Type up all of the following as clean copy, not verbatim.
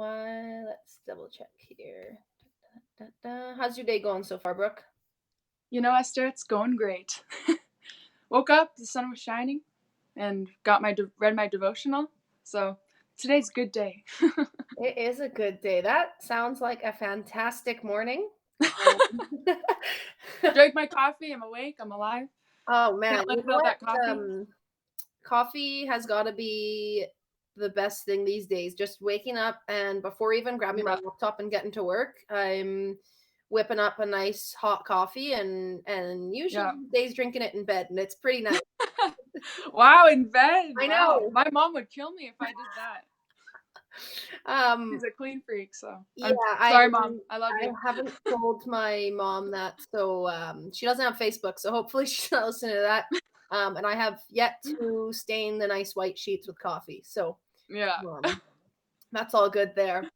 Why? Let's double check here. How's your day going so far, Brooke? Esther, it's going great. Woke up, the sun was shining, and got read my devotional. So today's a good day. It is a good day. That sounds like a fantastic morning. Um, Drank my coffee. I'm awake. I'm alive. oh Can't man, live you know without what? that coffee. Coffee has got to be the best thing these days. Just waking up and before even grabbing my Yeah, laptop and getting to work, I'm whipping up a nice hot coffee and usually yeah. these days drinking it in bed, and it's pretty nice. Wow, in bed. I Wow, know. my mom would kill me if I did that. Um, She's a clean freak. So yeah, I'm sorry, mom. I love I you. haven't told my mom that, so she doesn't have Facebook, so hopefully she's not listening to that. And I have yet to stain the nice white sheets with coffee, so Yeah, um, that's all good there. it's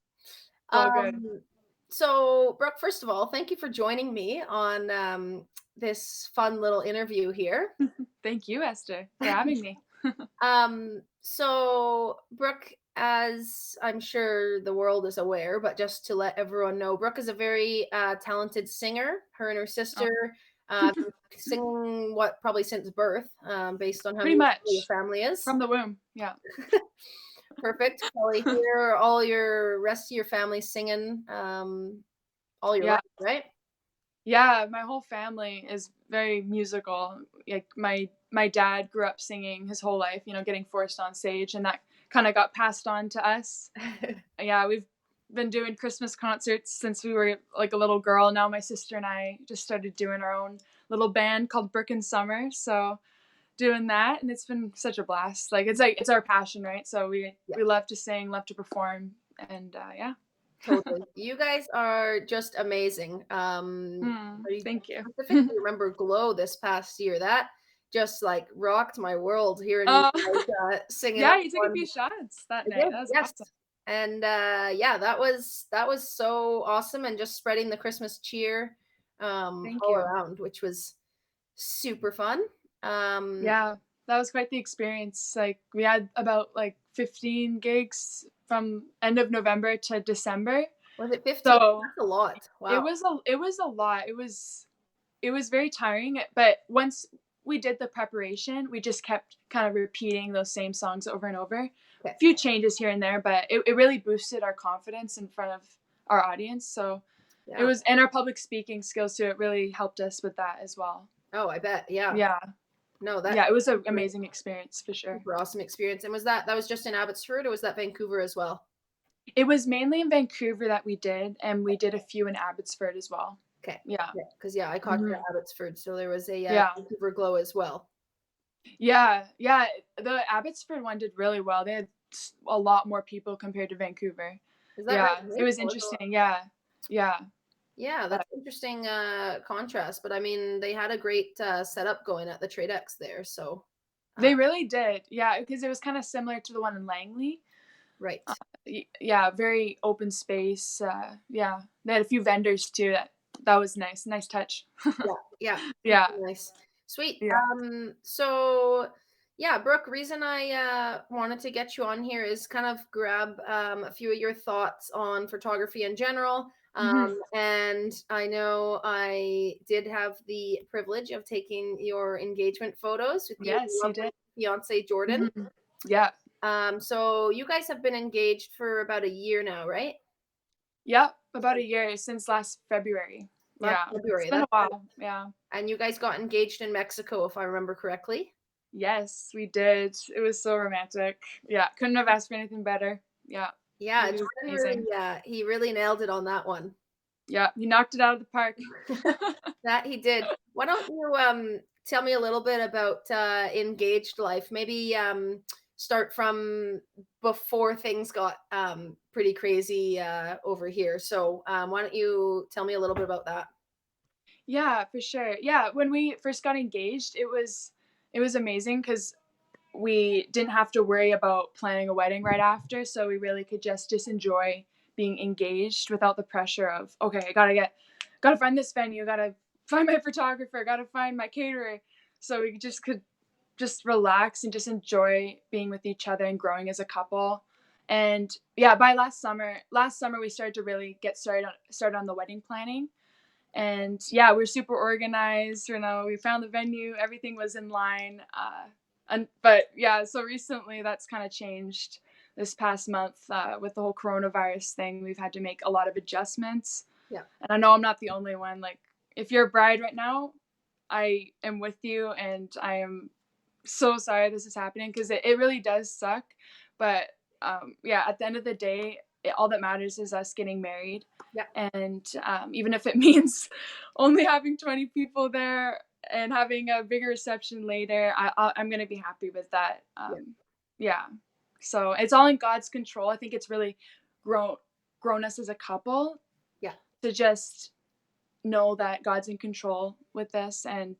all good. Um, so Brooke, first of all, thank you for joining me on this fun little interview here. Thank you, Esther, for having me. So Brooke, as I'm sure the world is aware, but just to let everyone know, Brooke is a very talented singer. Her and her Oh, sister been singing what probably since birth, based on how pretty musical your much family is. from the womb. Yeah. Perfect. Probably hear all your rest of your family singing all your Yeah. life, right? Yeah, my whole family is very musical. Like my dad grew up singing his whole life, getting forced on stage, and that kind of got passed on to us. Yeah, we've been doing Christmas concerts since we were like a little girl. Now my sister and I just started doing our own little band called Brook and Summer. So doing that, and it's been such a blast. Like it's our passion, right? So we Yeah, we love to sing, love to perform, and yeah. totally. You guys are just amazing. I Thank you. specifically remember Glow this past year. That just like rocked my world hearing you uh, guys singing yeah, you took a on. few shots that I night. did, That was yes. awesome. And yeah, that was so awesome, and just spreading the Christmas cheer Thank all you. around, which was super fun. Um, Yeah, that was quite the experience. Like we had about like 15 gigs from end of November to December. was it 15? So That's a lot. it Wow. was a lot. It was very tiring, but once we did the preparation, we just kept kind of repeating those same songs over and over. Okay. A few changes here and there, but it really boosted our confidence in front of our audience. So it Yeah. was, and our public speaking skills too. It really helped us with that as well. Oh, I bet. Yeah. Yeah. No, that Yeah, it was an great, amazing experience for sure. super awesome experience. And was that was just in Abbotsford, or was that Vancouver as well? It was mainly in Vancouver that we did, and we did a few in Abbotsford as well. Okay. Yeah. Yeah, because yeah, I caught you Hmm. at Abbotsford, so there was a Yeah. Vancouver Glow as well. Yeah. Yeah. The Abbotsford one did really well. They had a lot more people compared to Vancouver. Is that right? Yeah. It Really? was interesting. Yeah. Yeah. Yeah, that's interesting contrast. But I mean, they had a great setup going at the Trade X there. So, uh, They really did. Yeah. Because it was kind of similar to the one in Langley. right. Yeah. Very open space. Yeah. They had a few vendors too. That was nice. Nice touch. Yeah, yeah. Yeah. Nice. Sweet. Yeah. So yeah, Brooke, reason I wanted to get you on here is kind of grab a few of your thoughts on photography in general. Hmm. And I know I did have the privilege of taking your engagement photos with you, Yes, you lovely did. fiance Jordan. Hmm. Yeah. So you guys have been engaged for about a year now, right? Yep, about a year since last February. Last Yeah, it's February. been a That's right. while. Yeah. And you guys got engaged in Mexico, if I remember correctly. Yes, we did. It was so romantic. Yeah, couldn't have asked for anything better. Yeah, Yeah, it was Jordan really, amazing. he really nailed it on that one. Yeah, he knocked it out of the park. That he did. Why don't you tell me a little bit about engaged life? Maybe start from before things got pretty crazy over here. So why don't you tell me a little bit about that? Yeah, for sure. Yeah, when we first got engaged, it was amazing because we didn't have to worry about planning a wedding right after, so we really could just enjoy being engaged without the pressure of, okay, I gotta find this venue, gotta find my photographer, gotta find my caterer. So we just could just relax and just enjoy being with each other and growing as a couple. And yeah, by last summer we started to really get started on the wedding planning. And yeah, we're super organized. We found the venue, everything was in line. But yeah, so recently that's kind of changed this past month with the whole coronavirus thing. We've had to make a lot of adjustments. Yeah. And I know I'm not the only one. Like, if you're a bride right now, I am with you, and I am so sorry this is happening because it really does suck. But yeah, at the end of the day, all that matters is us getting married. Yeah. And even if it means only having 20 people there and having a bigger reception later, I'm going to be happy with that. Yeah. Yeah. So it's all in God's control. I think it's really grown grown us as a couple Yeah. to just know that God's in control with this, and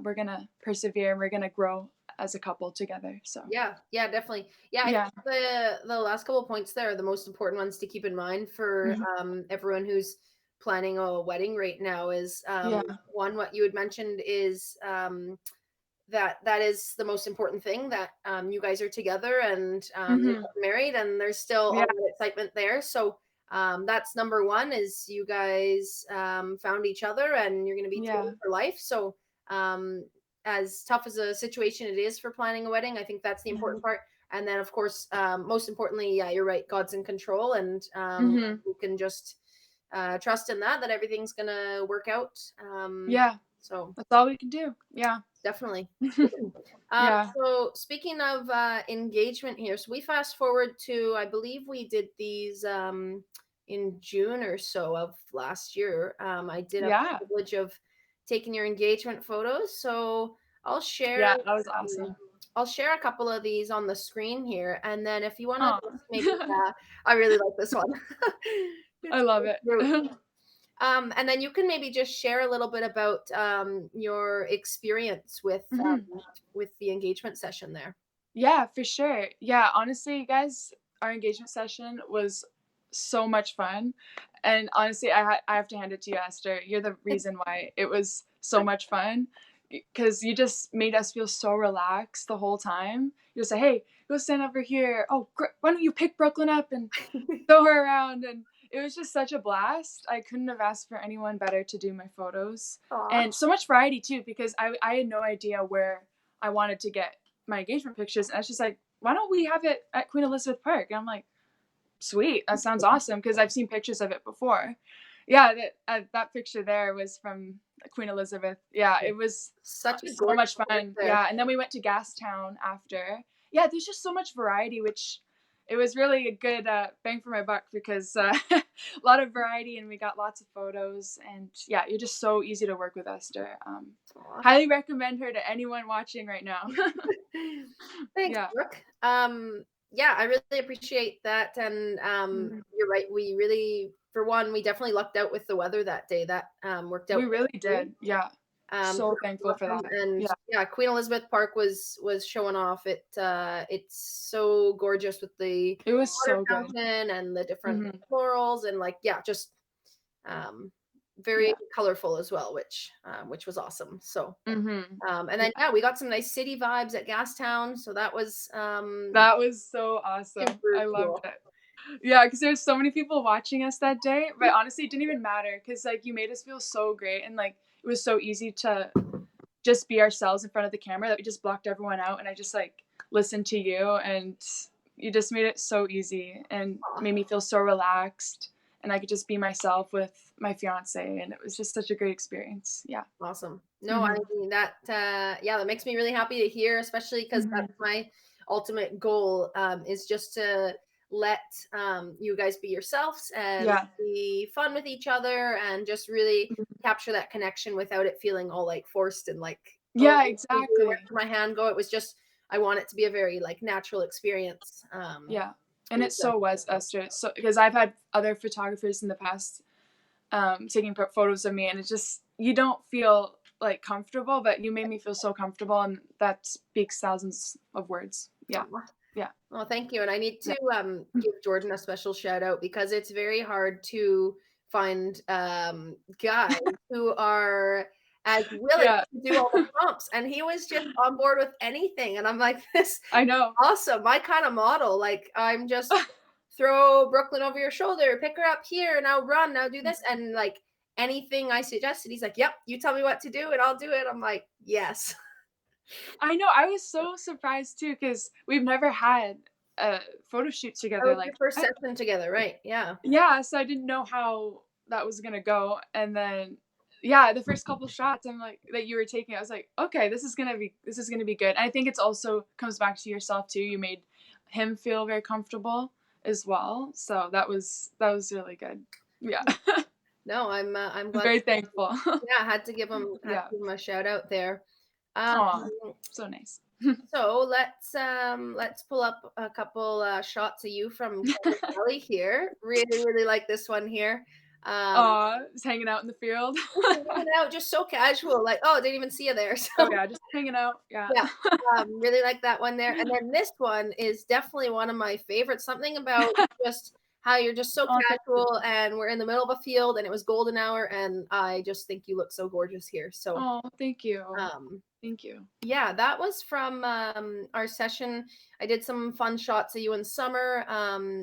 we're gonna persevere and we're gonna grow as a couple together. So Yeah, yeah, definitely. Yeah, I think yeah, the last couple of points there are the most important ones to keep in mind for mhm, everyone who's planning a wedding right now is yeah, one, what you had mentioned is that is the most important thing, that you guys are together and you're hmm, getting married, and there's still yeah, all that excitement there. So that's number one, is you guys found each other and you're going to be yeah, together for life. So um, as tough as a situation it is for planning a wedding, I think that's the hmm, important part. And then of course, most importantly, yeah, you're right, God's in control, and hmm, we can just trust in that everything's going to work out. yeah. So That's all we can do. Yeah, definitely. yeah, So speaking of engagement here, so we fast forward to, I believe we did these in June or so of last year. I did have yeah, the privilege of taking your engagement photos. So I'll share yeah. That was um, awesome. I'll share a couple of these on the screen here, and then if you want to Oh, just maybe, I really like this one. I It's love so it. cute. And then you can maybe just share a little bit about your experience hmm. with the engagement session there. Yeah, for sure. Yeah, honestly, you guys, our engagement session was so much fun. And honestly, I have to hand it to you, Esther. You're the reason why it was so much fun, because you just made us feel so relaxed the whole time. You say, "Hey, go stand over here. Oh, why don't you pick Brooklyn up and throw her around?" And it was just such a blast. I couldn't have asked for anyone better to do my photos, Aw. and so much variety too, because I had no idea where I wanted to get my engagement pictures. And it's just like, why don't we have it at Queen Elizabeth Park? And I'm like, sweet, that sounds awesome, because I've seen pictures of it before. Yeah, that picture there was from Queen Elizabeth. Yeah, it was Such a so gorgeous much pic fun. there. Yeah, and then we went to Gastown after. Yeah, there's just so much variety, which it was really a good bang for my buck, because a lot of variety, and we got lots of photos. And yeah, you're just so easy to work with, Esther. Aw. Highly recommend her to anyone watching right now. Thanks, Yeah. Brooke. Yeah, I really appreciate that. And Mhm. you're right. We really, for one, we definitely lucked out with the weather that day. That worked We out really perfectly. did. Yeah. So So thankful that's for awesome. that. And Yeah. yeah, Queen Elizabeth Park was showing off. It's so gorgeous with the It was water so good. fountain and the different Mhm. florals, and like, yeah, just um very Yeah. colorful as well, which was awesome. So Mhm. and then Yeah. yeah, we got some nice city vibes at Gastown, so that was That was so awesome. super I loved cool. it. Yeah, because there was so many people watching us that day, but honestly, it didn't even matter, because like, you made us feel so great, and like, it was so easy to just be ourselves in front of the camera that we just blocked everyone out, and I just like listened to you, and you just made it so easy and Aw, made me feel so relaxed, and I could just be myself with my fiance, and it was just such a great experience. Yeah. awesome. No, I Mhm. mean that yeah, that makes me really happy to hear, especially because Mhm. that's my ultimate goal, is just to let you guys be yourselves and Yeah. be fun with each other, and just really Mhm. capture that connection without it feeling all like forced and like, oh, Yeah, where exactly. did my hand go? It was just, I want it to be a very like natural experience. Yeah. And With it them. so was, Esther. So, because I've had other photographers in the past taking photos of me, and it's just, you don't feel like comfortable, but you made me feel so comfortable, and that speaks thousands of words. Yeah. Aw. Yeah. Well, thank you. And I need Yeah. to give Jordan a special shout out, because it's very hard to find guys who are as willing Yeah. to do all the prompts. And he was just on board with anything. And I'm like, this is I know. awesome. My kind of model. Like, I'm just throw Brooklyn over your shoulder, pick her up here, now run, now do this. And like anything I suggested, he's like, yep, you tell me what to do and I'll do it. I'm like, yes. I know, I was so surprised too because we've never had a photo shoot That together was your like first that. session together, right? Yeah. Yeah, so I didn't know how that was gonna go, and then yeah, the first couple shots I'm like that you were taking, I was like, okay, this is gonna be good. And I think it's also comes back to yourself too. You made him feel very comfortable as well, so that was really good. Yeah, No, I'm I'm glad. very thankful. Yeah, I had to give him Yeah. a shout out there. Um, Aw, so nice. so let's pull up a couple shots of you from Kelly here. Really, really like this one here. Um, Aw, just hanging out in the field. just hanging out, just so casual, like, oh, didn't even see you there. Oh So yeah, just hanging out. Yeah. yeah, really like that one there. And then this one is definitely one of my favorites. Something about just how you're just so Oh, thank you. casual, and we're in the middle of a field, and it was golden hour, and I just think you look so gorgeous here. So Oh, thank you. um, Thank you. yeah, that was from our session. I did some fun shots of you in summer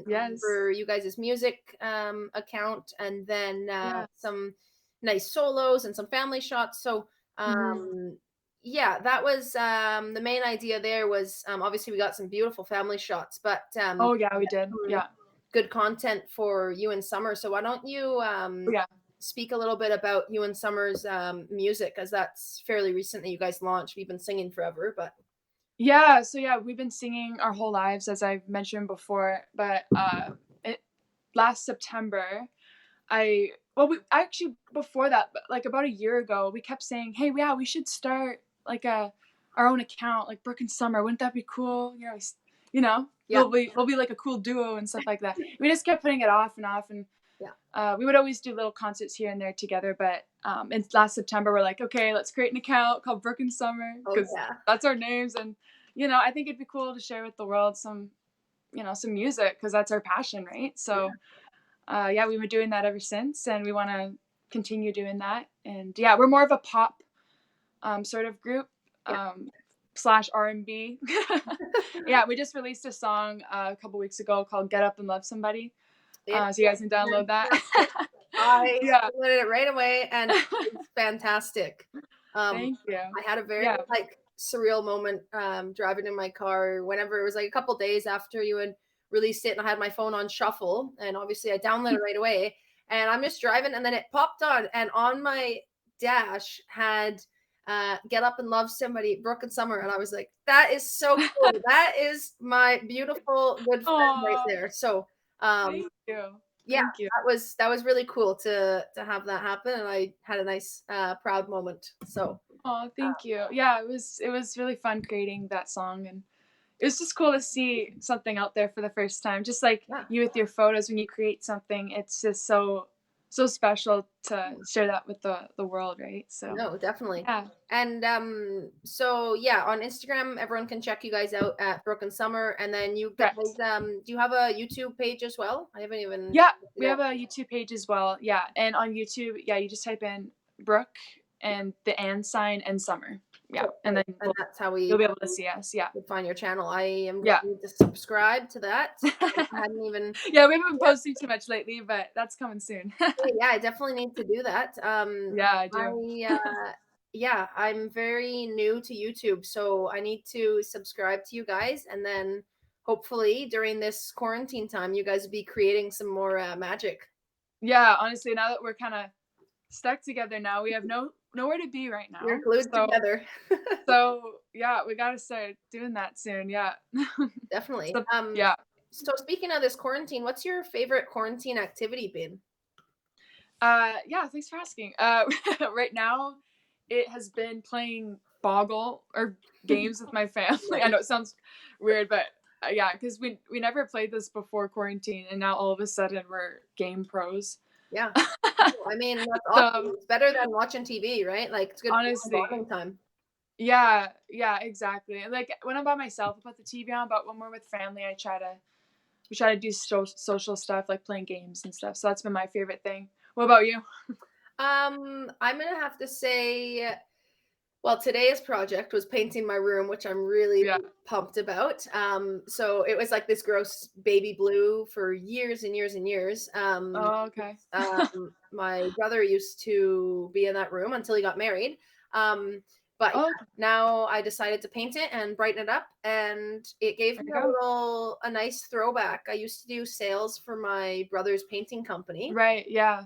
Yes. for you guys' music account, and then Yes. some nice solos and some family shots. So Mhm. yeah, that was the main idea there was obviously we got some beautiful family shots, but Oh, yeah, we did. some Yeah. good content for you in summer. So why don't you Oh, yeah. speak a little bit about you and Summer's music, as that's fairly recent that you guys launched. We've been singing forever, but Yeah, so yeah, we've been singing our whole lives as I've mentioned before, but it last September, I well, we actually before that, but like about a year ago, we kept saying, "Hey, yeah, we should start like a our own account, like Brooke and Summer. Wouldn't that be cool? You know, yeah, we'll be like a cool duo and stuff like that." We just kept putting it off and off, and yeah, we would always do little concerts here and there together. But in last September, we're like, okay, let's create an account called Brooke and Summer oh because yeah, that's our names, and I think it'd be cool to share with the world some some music because that's our passion, right? So yeah, we've been doing that ever since, and we want to continue doing that. And yeah, we're more of a pop sort of group yeah, slash R&B. Yeah, we just released a song a couple weeks ago called "Get Up and Love Somebody." it's So you guys can download that. fantastic. I Yeah. downloaded it right away, and it's fantastic. Thank you. I had a very Yeah. like surreal moment driving in my car. Whenever it was like a couple days after you had released it, and I had my phone on shuffle, and obviously I downloaded it right away. And I'm just driving, and then it popped on, and on my dash had "Get Up and Love Somebody," Brooke and Summer, and I was like, "That is so cool. That is my beautiful good friend right Aw, there." So um, thank you. yeah, Thank you. that was really cool to have that happen, and I had a nice proud moment. So Aw, thank you. Yeah, it was really fun creating that song, and it was just cool to see something out there for the first time. Just like yeah. you with your photos, when you create something, it's just so special to share that with the world, right? So No, definitely. yeah, And so yeah, on Instagram, everyone can check you guys out at Broken Summer. And then you guys, correct. do you have a YouTube page as well? I haven't even Yeah, looked it we up. have a YouTube page as well. Yeah, and on YouTube, yeah, you just type in Brooke and the and sign and summer. Yeah, Oh, and then and that's how you'll we be able to see us. Yeah, would find your channel. I am yeah. going to subscribe to that. I hadn't even. Yeah, we haven't been posting too much lately, but that's coming soon. Yeah, I definitely need to do that. Yeah, I do. I yeah, I'm very new to YouTube, so I need to subscribe to you guys, and then hopefully during this quarantine time, you guys will be creating some more magic. Yeah, honestly, now that we're kind of stuck together now, we have nowhere to be right You're now. glued together. Yeah, we got to start doing that soon. Yeah. Definitely. So yeah. So speaking of this quarantine, what's your favorite quarantine activity been? Yeah, thanks for asking. Right now, it has been playing Boggle or games with my family. I know it sounds weird, but yeah, because we never played this before quarantine, and now all of a sudden we're game pros. Yeah. I mean, that's awesome. So It's better than watching TV, right? Like it's good honestly, bonding time. yeah, yeah, exactly. And like when I'm by myself, I put the TV on, but when we're with family, we try to do social stuff like playing games and stuff. So that's been my favorite thing. What about you? I'm gonna have to say Well, today's project was painting my room, which I'm really Yeah. pumped about. So it was like this gross baby blue for years and years and years. Oh, okay. My brother used to be in that room until he got married. But Oh, yeah, now I decided to paint it and brighten it up, and it gave there me you go. a nice throwback. I used to do sales for my brother's painting company. Right, yeah.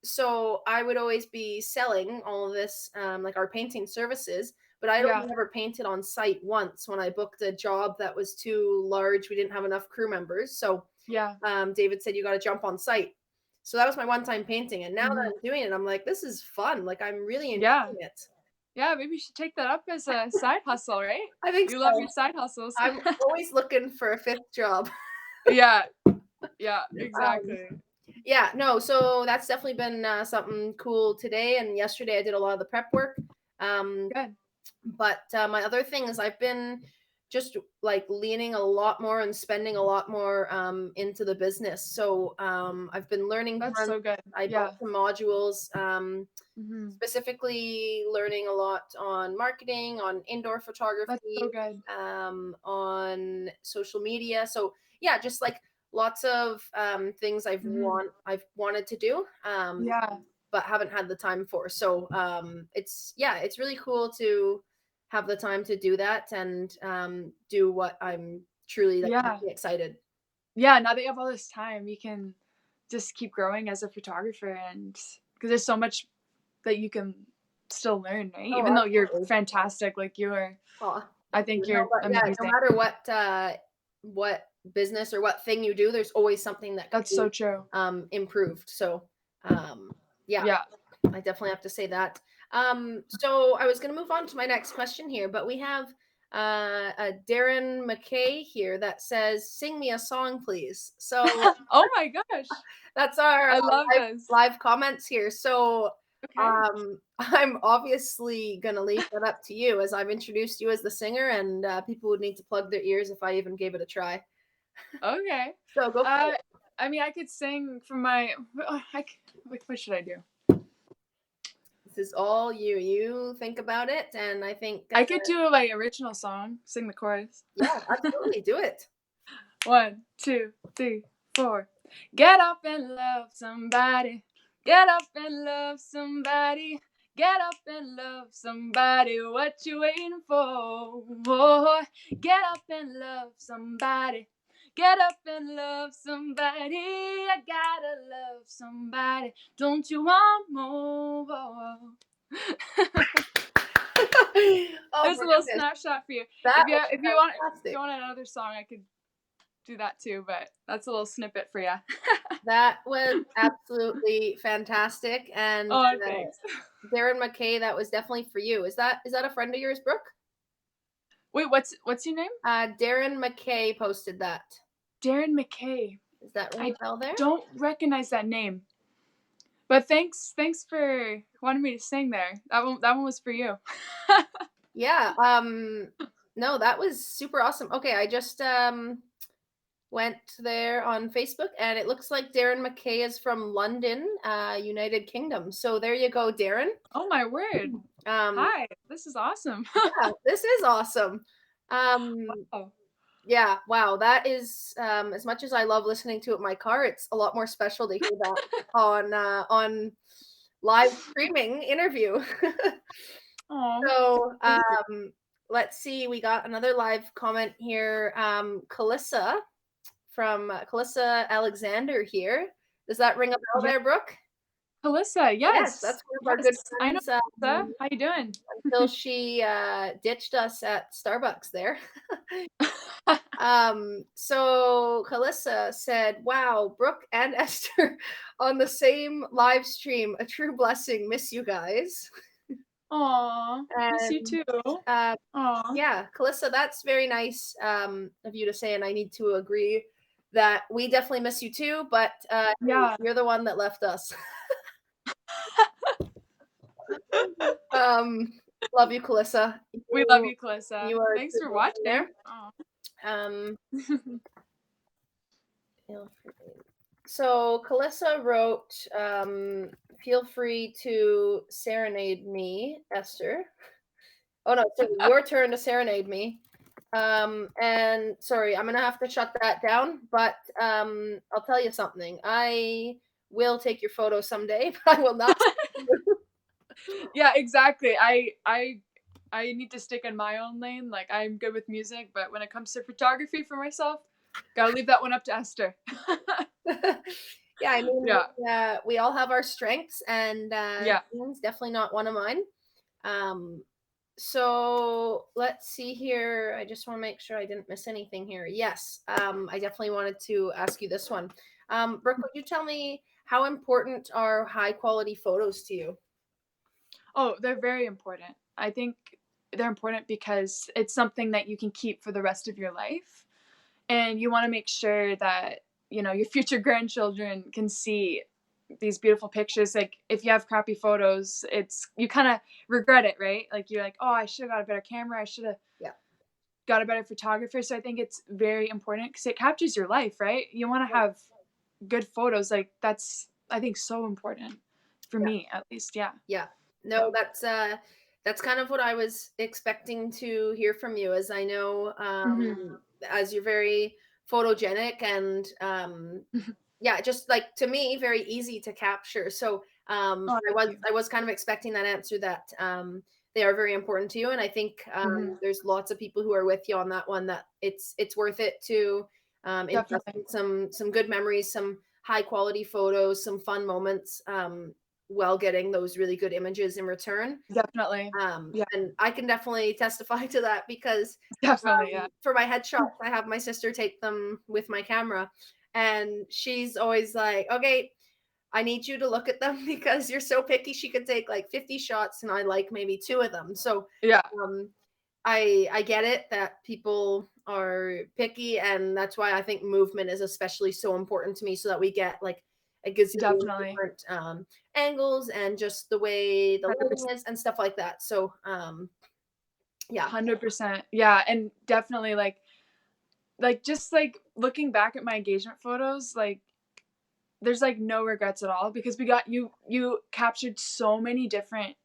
So I would always be selling all of this, like our painting services, but I'd Yeah, only ever painted on site once when I booked a job that was too large. We didn't have enough crew members. So yeah. David said, "You got to jump on site." So that was my one time painting. And now that Mhm. I'm doing it, I'm like, this is fun. Like, I'm really Yeah. enjoying it. Yeah, maybe you should take that up as a side hustle, right? I think You love your so. side hustles. I'm always looking for a fifth job. Yeah, yeah, Um, exactly. yeah, no, so that's definitely been something cool today. And yesterday I did a lot of the prep work. Um, Good. But my other thing is I've been just like leaning a lot more and spending a lot more into the business. So I've been learning That's tons. so good. I bought Yeah. some modules, Mhm. specifically learning a lot on marketing, on indoor That's photography, so good. on social media. So yeah, just like lots of things Mhm. I've wanted to do. Yeah, But haven't had the time for. So it's yeah, it's really cool to have the time to do that and do what I'm truly like yeah. excited. Yeah, now that you have all this time, you can just keep growing as a photographer and because there's so much that you can still learn, right? Oh, Even though you're absolutely. fantastic like you are, Oh, I thank you. think No, you're but yeah, no amazing. matter what business or what thing you do, there's always something that could That's be so true. improved. So yeah, Yeah. I definitely have to say that. So I was going to move on to my next question here, but we have a Darren McKay here that says, "Sing me a song, please." So Oh my gosh. that's our I love live this. live comments here. So Okay. I'm obviously going to leave that up to you, as I've introduced you as the singer, and people would need to plug their ears if I even gave it a try. Okay. So go for Uh, it. I mean, I could sing from my. What should I do? This is all you. You think about it, and I think I could do my original song, sing the chorus. yeah, absolutely do it. One, two, three, four. Get up and love somebody. Get up and love somebody. Get up and love somebody. What you waiting for? Oh, get up and love somebody. Get up and love somebody. I gotta love somebody. Don't you want more? Oh There's my a little goodness, snapshot for you. that If you was if you want if you fantastic. want another song, I could do that too, but that's a little snippet for you. That was absolutely fantastic, and Oh, thanks. Darren McKay, that was definitely for you. Is that a friend of yours, Brooke? Wait, what's your name? Darren McKay posted that. Darren McKay. Does that ring I a bell there? don't recognize that name, but thanks for wanting me to sing there. That one was for you. Yeah. No, that was super awesome. Okay, I just went there on Facebook, and it looks like Darren McKay is from London, United Kingdom. So there you go, Darren. Oh my word! Um, Hi, this is awesome. yeah, this is awesome. Um, Oh, yeah, wow, that is as much as I love listening to it in my car, it's a lot more special to hear that on live streaming interview. oh, So, thank you. let's see, we got another live comment here. Kalissa from Kalissa Alexander here. Does that ring a bell Yeah, there, Brooke? Alyssa. Yes, Yes, that's one of our good yes. I know friends, Alyssa. How you doing? until she ditched us at Starbucks there. So Kalissa said, "Wow, Brooke and Esther on the same live stream. A true blessing. Miss you guys." Aw, miss you And too. uh, Aw. yeah, Kalissa, that's very nice of you to say, and I need to agree that we definitely miss you too. But hey, Yeah, you're the one that left us. um, Love you, Kalissa. we love You you, Calissa. you are a Thanks good for person watching. there. Aw. Um, feel free. So Calissa wrote, "Feel free to serenade me, Esther." Oh, no, so your turn to serenade me. And sorry, I'm gonna have to shut that down, but, I'll tell you something. I will take your photo someday, but I will not. Yeah, exactly. I need to stick in my own lane. Like I'm good with music, but when it comes to photography for myself, gotta leave that one up to Esther. Yeah, I mean, Yeah. we all have our strengths, and, Yeah. singing's definitely not one of mine. Um, so let's see here. I just wanna make sure I didn't miss anything here. Yes, I definitely wanted to ask you this one. Brooke, would you tell me how important are high quality photos to you? Oh, they're very important. I think they're important because it's something that you can keep for the rest of your life. And you want to make sure that, your future grandchildren can see these beautiful pictures. Like if you have crappy photos, you kind of regret it, right? Like you're like, oh, I should have got a better camera. I should have Yeah. got a better photographer. So I think it's very important because it captures your life, right? You want to have good photos. Like that's, I think, so important for Yeah. me at least. Yeah. Yeah. No, So. that's kind of what I was expecting to hear from you, as I know, Mhm. as you're very photogenic and, yeah, just like to me, very easy to capture. So, Oh, I thank was you. I was kind of expecting that answer that, they are very important to you, and I think, Mhm. there's lots of people who are with you on that one, that it's worth it to, invest Definitely. in some good memories, some high quality photos, some fun moments, while getting those really good images in return. Definitely. Yeah. And I can definitely testify to that because, Definitely. Yeah. for my headshots, I have my sister take them with my camera, and she's always like, "Okay, I need you to look at them because you're so picky." She could take like 50 shots, and I like maybe two of them. So, Yeah. um, I get it that people are picky, and that's why I think movement is especially so important to me, so that we get like a gazillion Definitely. different, angles, and just the way the lighting 100%. is and stuff like that. So, yeah. 100%. Yeah, and definitely like just like looking back at my engagement photos, like there's like no regrets at all because we got you captured so many different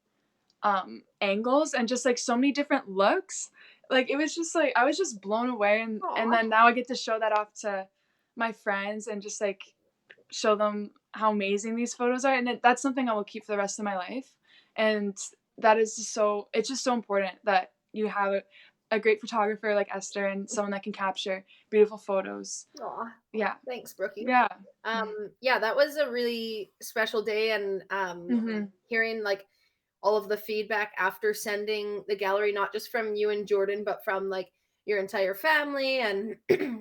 angles and just like so many different looks. Like it was just like I was just blown away and Aw. then now I get to show that off to my friends and just like show them how amazing these photos are and that's something I will keep for the rest of my life. And that is just so it's just so important that you have a great photographer like Esther and someone that can capture beautiful photos. Aw. Yeah. Thanks, Brookie. Yeah. Yeah, that was a really special day, and, Mhm. hearing like all of the feedback after sending the gallery, not just from you and Jordan, but from like your entire family, and,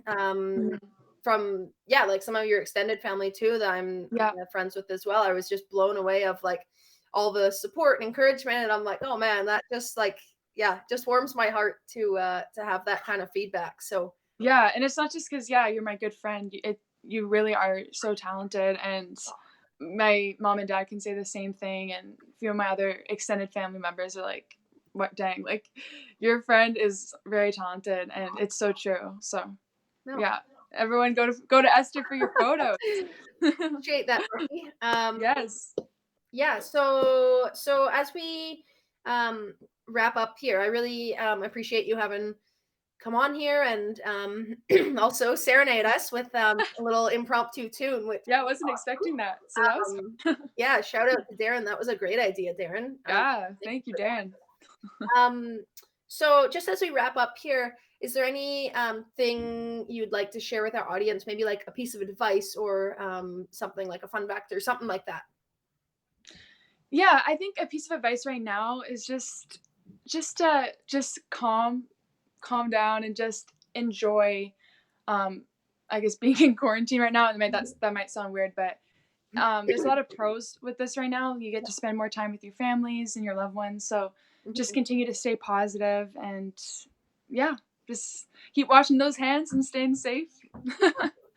um, Mhm. from, yeah, like some of your extended family too that I'm, Yeah. friends with as well. I was just blown away of like all the support and encouragement, and I'm like, oh man, that just like, yeah, just warms my heart to have that kind of feedback. So, Yeah, and it's not just because yeah, you're my good friend. You really are so talented, and my mom and dad can say the same thing, and a few of my other extended family members are like, "What dang, like your friend is very talented," and it's so true. So no. yeah, everyone go to Esther for your photos. Appreciate that, Brookie. Yes. Yeah, so as we, wrap up here, I really, appreciate you having come on here, and, also serenade us with, a little impromptu tune, which, Yeah, I wasn't expecting that, so that was um, fun. yeah, shout out to Darren. That was a great idea, Darren. Yeah, Thank thank you, you for Darren. that. So just as we wrap up here, is there any, thing you'd like to share with our audience? Maybe like a piece of advice, or, something like a fun fact or something like that. Yeah, I think a piece of advice right now is just calm down and just enjoy um I guess being in quarantine right now. And that might sound weird, but there's a lot of pros with this right now. You get to spend more time with your families and your loved ones. So just Mhm. continue to stay positive and yeah, just keep washing those hands and staying safe.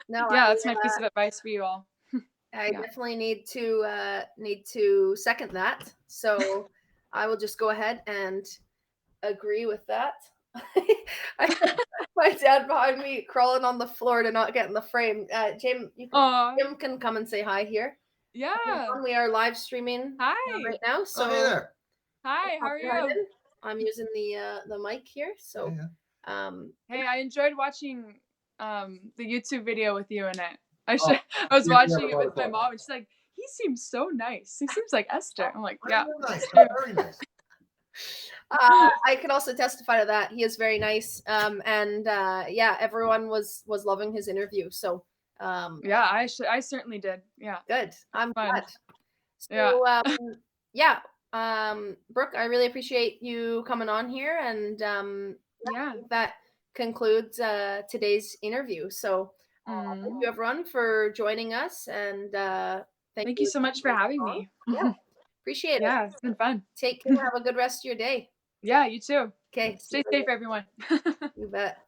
No, Yeah, that's my piece of advice for you all. I Yeah. definitely need to second that. So I will just go ahead and agree with that. I my dad behind me crawling on the floor to not get in the frame. Aw, Jim can come and say hi here. yeah. We are live streaming, right Hi. now. Oh, hey So there. Hi, how are hi, you? I'm using the mic here, Yeah, so yeah. um, Hey, I enjoyed watching the YouTube video with you in it. I Oh, should I was we had watching a it lot with of my fun. mom and she's like, "He seems so nice. He seems like Esther." I'm like, "Yeah, Very it's nice. true." Very nice. I can also testify to that. He is very nice, and yeah, everyone was loving his interview. So Yeah, I certainly did. Yeah. good. It's I'm fun. glad. Yeah. So yeah, Brooke, I really appreciate you coming on here, and Yeah. that concludes today's interview. So thank Mm. you everyone for joining us, and thank Thank you you so much for again, having Tom. me. Yeah, appreciate it. Yeah, it's been fun. Take care. Have a good rest of your day. Yeah, you too. Okay, see Stay you safe, later. everyone. You bet.